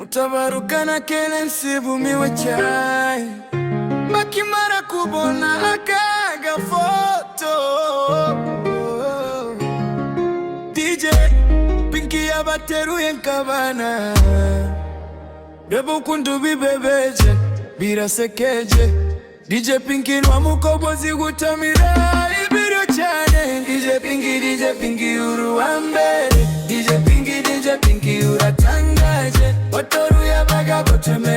Mutabarukana kele nsibumiwe cyane bakimara kubona akaga foto. DJ Pinky yabateruye nkabana, reba ukuntu bibebeje birasekeje. DJ Pinky nwamukobozi gutamira ibiro cyane. DJ Pinky uruwambere. DJ Pinky uratangaje, watoruye abagabo tweme